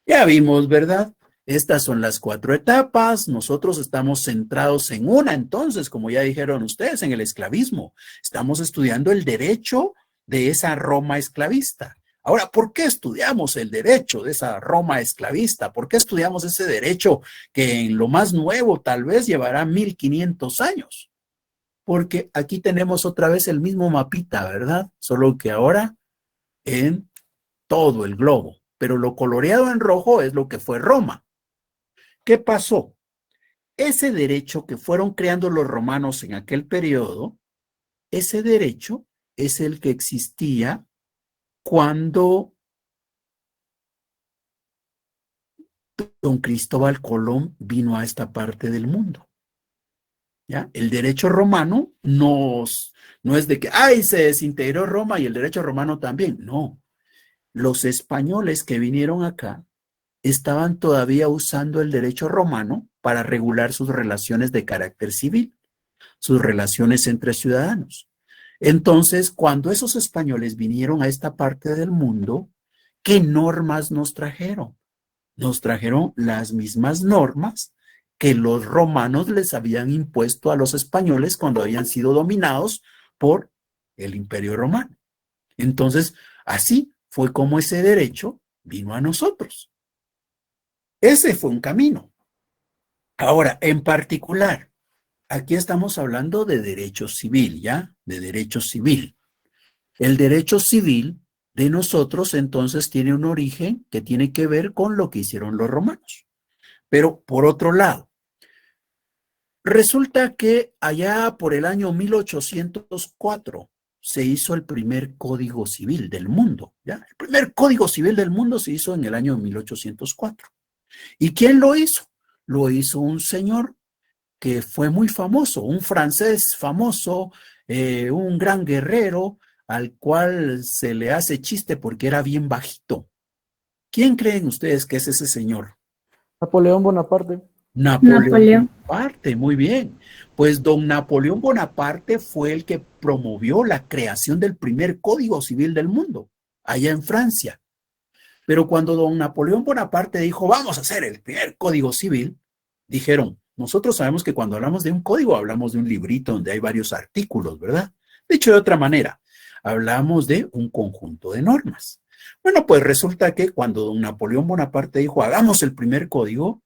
Ya vimos, ¿verdad? Estas son las 4 etapas. Nosotros estamos centrados en una, entonces, como ya dijeron ustedes, en el esclavismo. Estamos estudiando el derecho de esa Roma esclavista. Ahora, ¿por qué estudiamos el derecho de esa Roma esclavista? ¿Por qué estudiamos ese derecho que en lo más nuevo tal vez llevará 1500 años? Porque aquí tenemos otra vez el mismo mapita, ¿verdad? Solo que ahora en todo el globo. Pero lo coloreado en rojo es lo que fue Roma. ¿Qué pasó? Ese derecho que fueron creando los romanos en aquel periodo, ese derecho es el que existía cuando don Cristóbal Colón vino a esta parte del mundo. ¿Ya? El derecho romano no es de que, se desintegró Roma y el derecho romano también. No. Los españoles que vinieron acá estaban todavía usando el derecho romano para regular sus relaciones de carácter civil, sus relaciones entre ciudadanos. Entonces, cuando esos españoles vinieron a esta parte del mundo, ¿qué normas nos trajeron? Nos trajeron las mismas normas que los romanos les habían impuesto a los españoles cuando habían sido dominados por el Imperio Romano. Entonces, así fue como ese derecho vino a nosotros. Ese fue un camino. Ahora, en particular, aquí estamos hablando de derecho civil, ¿ya? De derecho civil. El derecho civil de nosotros entonces tiene un origen que tiene que ver con lo que hicieron los romanos. Pero por otro lado, resulta que allá por el año 1804 se hizo el primer código civil del mundo, ¿ya? El primer código civil del mundo se hizo en el año 1804. ¿Y quién lo hizo? Lo hizo un señor que fue muy famoso, un francés famoso, un gran guerrero al cual se le hace chiste porque era bien bajito. ¿Quién creen ustedes que es ese señor? Napoleón Bonaparte. Napoleón Bonaparte, muy bien. Pues don Napoleón Bonaparte fue el que promovió la creación del primer código civil del mundo, allá en Francia. Pero cuando don Napoleón Bonaparte dijo, vamos a hacer el primer código civil, dijeron, nosotros sabemos que cuando hablamos de un código, hablamos de un librito donde hay varios artículos, ¿verdad? Dicho de otra manera, hablamos de un conjunto de normas. Bueno, pues resulta que cuando don Napoleón Bonaparte dijo, hagamos el primer código,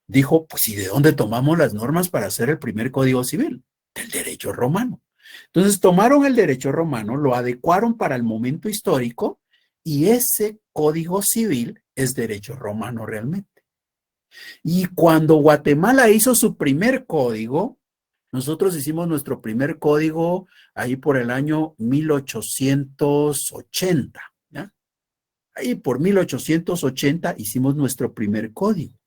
dijo, pues ¿y de dónde tomamos las normas para hacer el primer código civil? Del derecho romano. Entonces tomaron el derecho romano, lo adecuaron para el momento histórico y ese código civil es derecho romano realmente. Y cuando Guatemala hizo su primer código, nosotros hicimos nuestro primer código ahí por el año 1880, ¿ya? Ahí por 1880 hicimos nuestro primer código.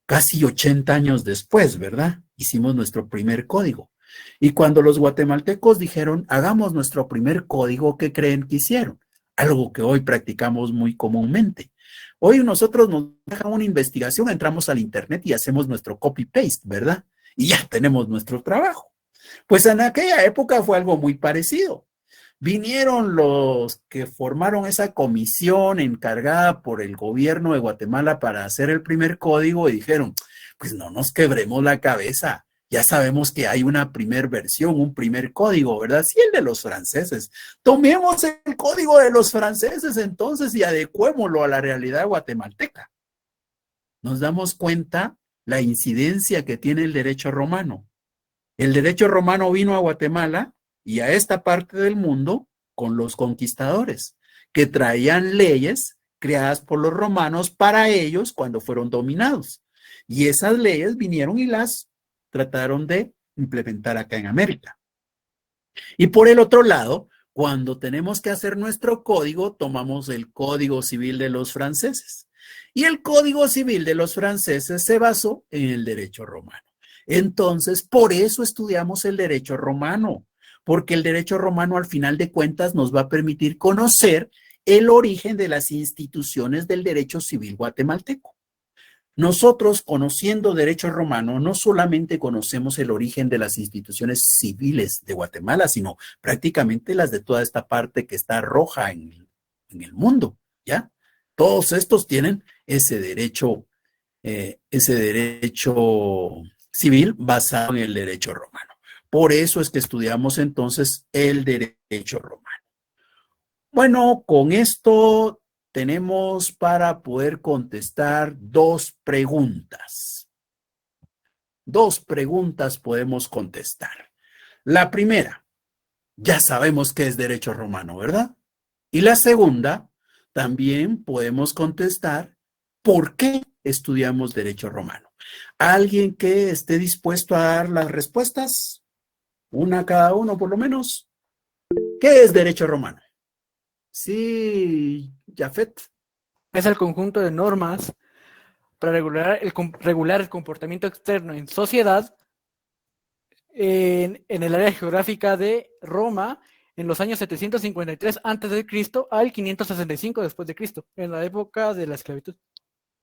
Casi 80 años después, ¿verdad? Hicimos nuestro primer código. Y cuando los guatemaltecos dijeron, hagamos nuestro primer código, ¿qué creen que hicieron? Algo que hoy practicamos muy comúnmente. Hoy nosotros nos dejan una investigación, entramos al internet y hacemos nuestro copy-paste, ¿verdad? Y ya tenemos nuestro trabajo. Pues en aquella época fue algo muy parecido. Vinieron los que formaron esa comisión encargada por el gobierno de Guatemala para hacer el primer código y dijeron, pues no nos quebremos la cabeza. Ya sabemos que hay una primer versión, un primer código, ¿verdad? Sí, el de los franceses. Tomemos el código de los franceses entonces y adecuémoslo a la realidad guatemalteca. Nos damos cuenta la incidencia que tiene el derecho romano. El derecho romano vino a Guatemala y a esta parte del mundo con los conquistadores, que traían leyes creadas por los romanos para ellos cuando fueron dominados. Y esas leyes vinieron y las trataron de implementar acá en América. Y por el otro lado, cuando tenemos que hacer nuestro código, tomamos el Código Civil de los franceses. Y el Código Civil de los franceses se basó en el derecho romano. Entonces, por eso estudiamos el derecho romano, porque el derecho romano al final de cuentas nos va a permitir conocer el origen de las instituciones del derecho civil guatemalteco. Nosotros, conociendo derecho romano, no solamente conocemos el origen de las instituciones civiles de Guatemala, sino prácticamente las de toda esta parte que está roja en el mundo, ¿ya? Todos estos tienen ese derecho civil basado en el derecho romano. Por eso es que estudiamos entonces el derecho romano. Bueno, con esto tenemos para poder contestar dos preguntas. Dos preguntas podemos contestar. La primera, ya sabemos qué es derecho romano, ¿verdad? Y la segunda, también podemos contestar por qué estudiamos derecho romano. ¿Alguien que esté dispuesto a dar las respuestas? Una cada uno, por lo menos. ¿Qué es derecho romano? Sí, Jafet. Es el conjunto de normas para regular el comportamiento externo en sociedad en el área geográfica de Roma en los años 753 a.C. al 565 después de Cristo, en la época de la esclavitud.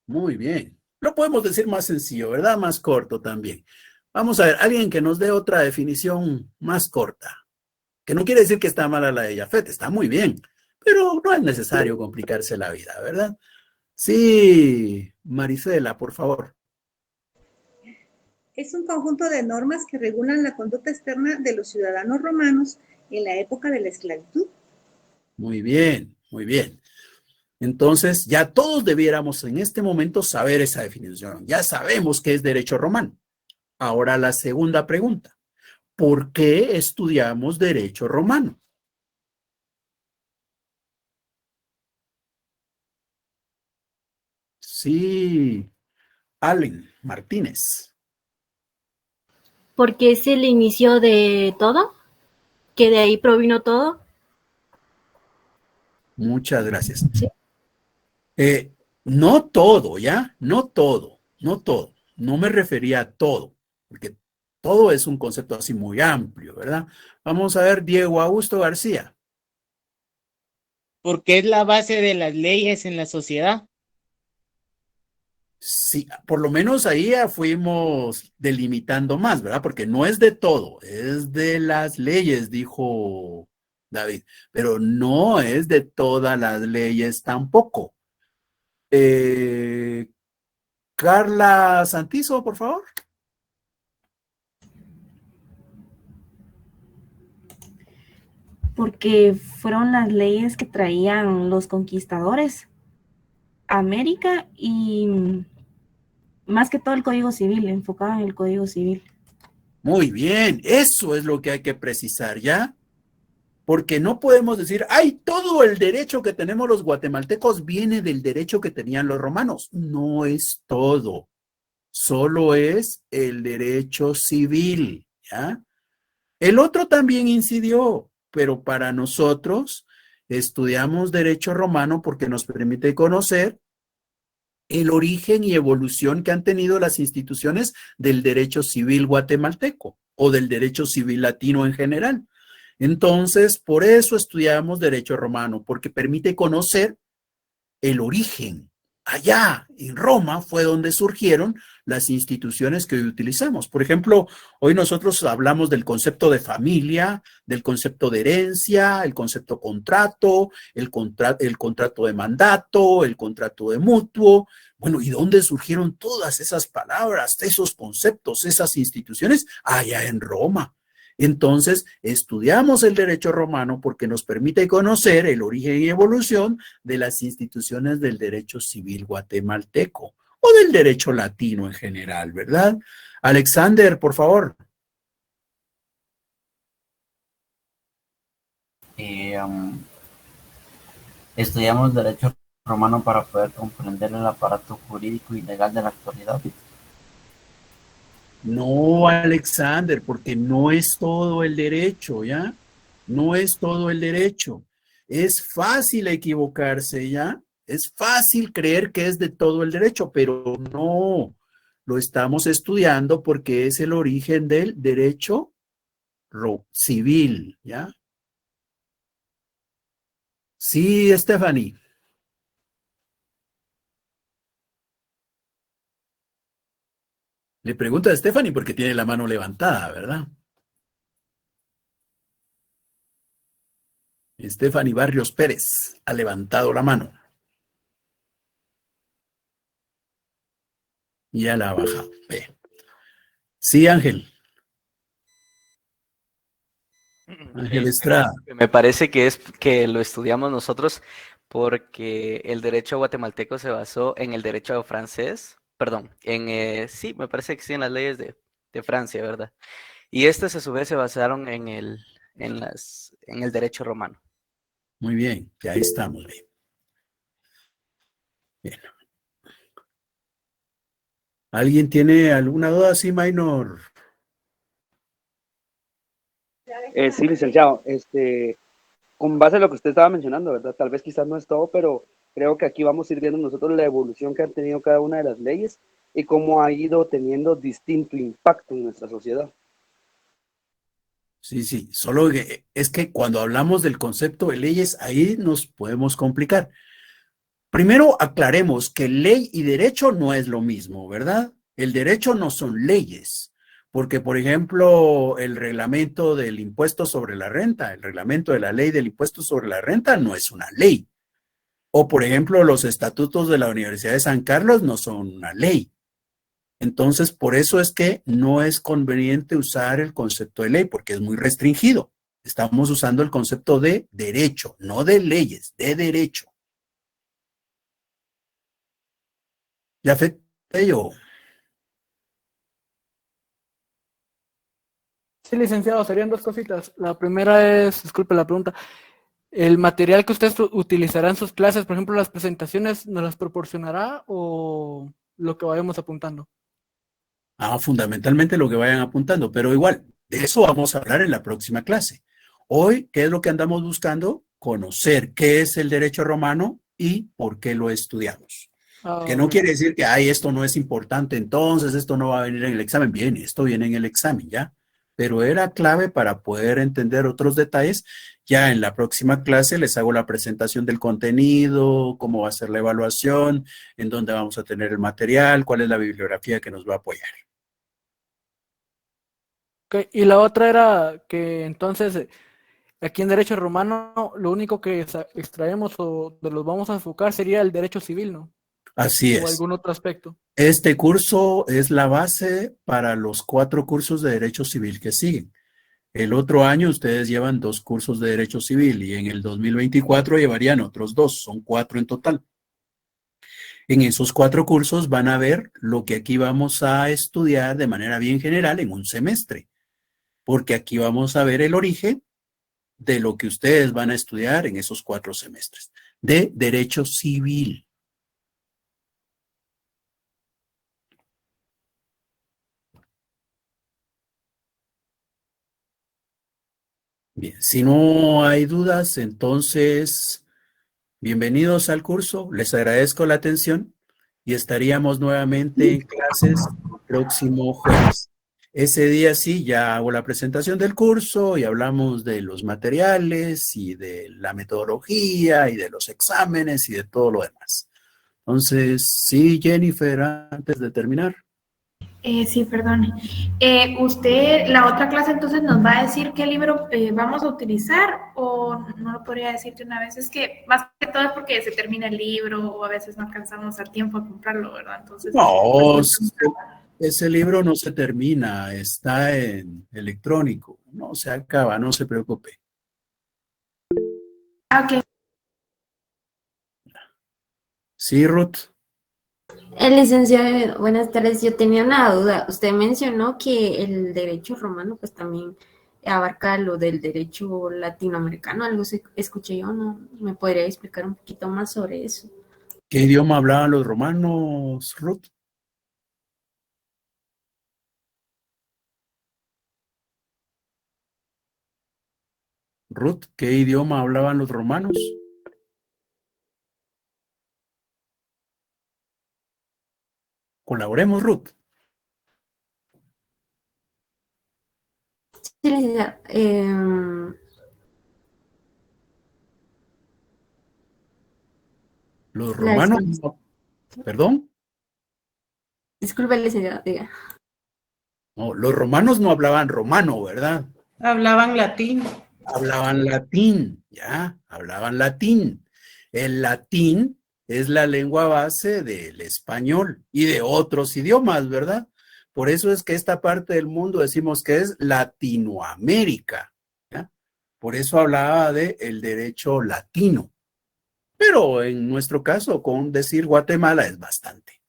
Muy bien. Lo podemos decir más sencillo, ¿verdad? Más corto también. Vamos a ver, alguien que nos dé otra definición más corta. Que no quiere decir que está mala la de Jafet, está muy bien, pero no es necesario complicarse la vida, ¿verdad? Sí, Marisela, por favor. Es un conjunto de normas que regulan la conducta externa de los ciudadanos romanos en la época de la esclavitud. Muy bien, muy bien. Entonces, ya todos debiéramos en este momento saber esa definición. Ya sabemos qué es derecho romano. Ahora la segunda pregunta. ¿Por qué estudiamos derecho romano? Sí, Allen Martínez. Porque es el inicio de todo, que de ahí provino todo. Muchas gracias. Sí. No todo, ¿ya? No todo, no todo. No me refería a todo. porque todo es un concepto así muy amplio, ¿verdad? Vamos a ver, Diego Augusto García. Porque es la base de las leyes en la sociedad. Sí, por lo menos ahí ya fuimos delimitando más, ¿verdad? Porque no es de todo, es de las leyes, dijo David, pero no es de todas las leyes tampoco. Carla Santizo, por favor. Porque fueron las leyes que traían los conquistadores a América y más que todo el Código Civil, enfocado en el Código Civil. Muy bien, eso es lo que hay que precisar, ¿ya? Porque no podemos decir, ay, todo el derecho que tenemos los guatemaltecos viene del derecho que tenían los romanos. No es todo, solo es el derecho civil, ¿ya? El otro también incidió, pero para nosotros estudiamos derecho romano porque nos permite conocer el origen y evolución que han tenido las instituciones del derecho civil guatemalteco o del derecho civil latino en general. Entonces, por eso estudiamos derecho romano, porque permite conocer el origen. Allá en Roma fue donde surgieron las instituciones que hoy utilizamos. Por ejemplo, hoy nosotros hablamos del concepto de familia, del concepto de herencia, el concepto contrato, el contrato de mandato, el contrato de mutuo. Bueno, ¿y dónde surgieron todas esas palabras, esos conceptos, esas instituciones? Allá en Roma. Entonces, estudiamos el derecho romano porque nos permite conocer el origen y evolución de las instituciones del derecho civil guatemalteco o del derecho latino en general, ¿verdad? Alexander, por favor. Estudiamos derecho romano para poder comprender el aparato jurídico y legal de la actualidad. No, Alexander, porque no es todo el derecho, ¿ya? No es todo el derecho. Es fácil equivocarse, ¿ya? Es fácil creer que es de todo el derecho, pero no. Lo estamos estudiando porque es el origen del derecho civil, ¿ya? Sí, Stephanie. Le pregunta a Stephanie porque tiene la mano levantada, ¿verdad? Stephanie Barrios Pérez ha levantado la mano. Y ya la ha bajado. Sí, Ángel. Ángel Estrada. Me parece que es que lo estudiamos nosotros porque el derecho guatemalteco se basó en el derecho francés, perdón, sí, me parece que sí, en las leyes de Francia, ¿verdad? Y estas a su vez se basaron en el derecho romano. Muy bien, ya estamos. Bien. ¿Alguien tiene alguna duda, sí, Maynor? Sí, licenciado, con base a lo que usted estaba mencionando, ¿verdad? Tal vez quizás no es todo, pero creo que aquí vamos a ir viendo nosotros la evolución que han tenido cada una de las leyes y cómo ha ido teniendo distinto impacto en nuestra sociedad. Sí, sí, solo que es que cuando hablamos del concepto de leyes, ahí nos podemos complicar. Primero aclaremos que ley y derecho no es lo mismo, ¿verdad? El derecho no son leyes. Porque, por ejemplo, el reglamento del impuesto sobre la renta, el reglamento de la ley del impuesto sobre la renta no es una ley. O, por ejemplo, los estatutos de la Universidad de San Carlos no son una ley. Entonces, por eso es que no es conveniente usar el concepto de ley, porque es muy restringido. Estamos usando el concepto de derecho, no de leyes, de derecho. ¿Ya afecté yo? Sí, licenciado, serían dos cositas. La primera es, disculpe la pregunta, ¿el material que usted utilizará en sus clases, por ejemplo, las presentaciones, nos las proporcionará o lo que vayamos apuntando? Fundamentalmente lo que vayan apuntando, pero igual, de eso vamos a hablar en la próxima clase. Hoy, ¿qué es lo que andamos buscando? Conocer qué es el derecho romano y por qué lo estudiamos. Que no quiere decir que, ay, esto no es importante, entonces esto no va a venir en el examen. Bien, esto viene en el examen, ¿ya? Pero era clave para poder entender otros detalles. Ya en la próxima clase les hago la presentación del contenido, cómo va a ser la evaluación, en dónde vamos a tener el material, cuál es la bibliografía que nos va a apoyar. Ok, y la otra era que entonces aquí en Derecho Romano lo único que extraemos o de los vamos a enfocar sería el derecho civil, ¿no? Así O es. algún otro aspecto. Este curso es la base para los 4 cursos de Derecho Civil que siguen. El otro año ustedes llevan 2 cursos de Derecho Civil y en el 2024 llevarían otros 2, son 4 en total. En esos 4 cursos van a ver lo que aquí vamos a estudiar de manera bien general en un semestre, porque aquí vamos a ver el origen de lo que ustedes van a estudiar en esos 4 semestres de Derecho Civil. Bien, si no hay dudas, entonces, bienvenidos al curso. Les agradezco la atención y estaríamos nuevamente en clases el próximo jueves. Ese día sí, ya hago la presentación del curso y hablamos de los materiales y de la metodología y de los exámenes y de todo lo demás. Entonces, sí, Jennifer, antes de terminar. Sí, perdone. ¿Usted, la otra clase entonces nos va a decir qué libro vamos a utilizar o no lo podría decir de una vez? Es que más que todo es porque se termina el libro o a veces no alcanzamos a tiempo a comprarlo, ¿verdad? Entonces, No, pues, ese libro no se termina, está en electrónico, no se acaba, no se preocupe. ok. Sí, Ruth. Licenciado, buenas tardes. Yo tenía una duda. Usted mencionó que el derecho romano pues también abarca lo del derecho latinoamericano. Algo escuché yo, ¿no? ¿Me podría explicar un poquito más sobre eso? ¿Qué idioma hablaban los romanos, Ruth? Ruth, ¿qué idioma hablaban los romanos? Colaboremos, Ruth. Sí, licenciado. Los romanos, ¿perdón? Disculpe, licenciado, diga. No, los romanos no hablaban romano, ¿verdad? Hablaban latín. Hablaban latín, ya, hablaban latín. El latín es la lengua base del español y de otros idiomas, ¿verdad? Por eso es que esta parte del mundo decimos que es Latinoamérica, ¿ya? Por eso hablaba de el derecho latino. Pero en nuestro caso, con decir Guatemala es bastante.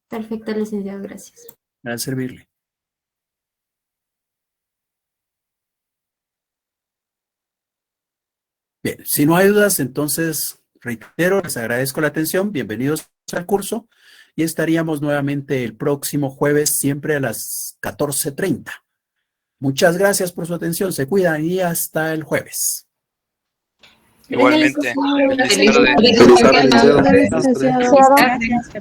Perfecto, licenciado, gracias. Para servirle. Bien, si no hay dudas, entonces reitero, les agradezco la atención, bienvenidos al curso y estaríamos nuevamente el próximo jueves, siempre a las 14:30. Muchas gracias por su atención, se cuidan y hasta el jueves. Igualmente. Feliz tarde. Feliz tarde. Gracias.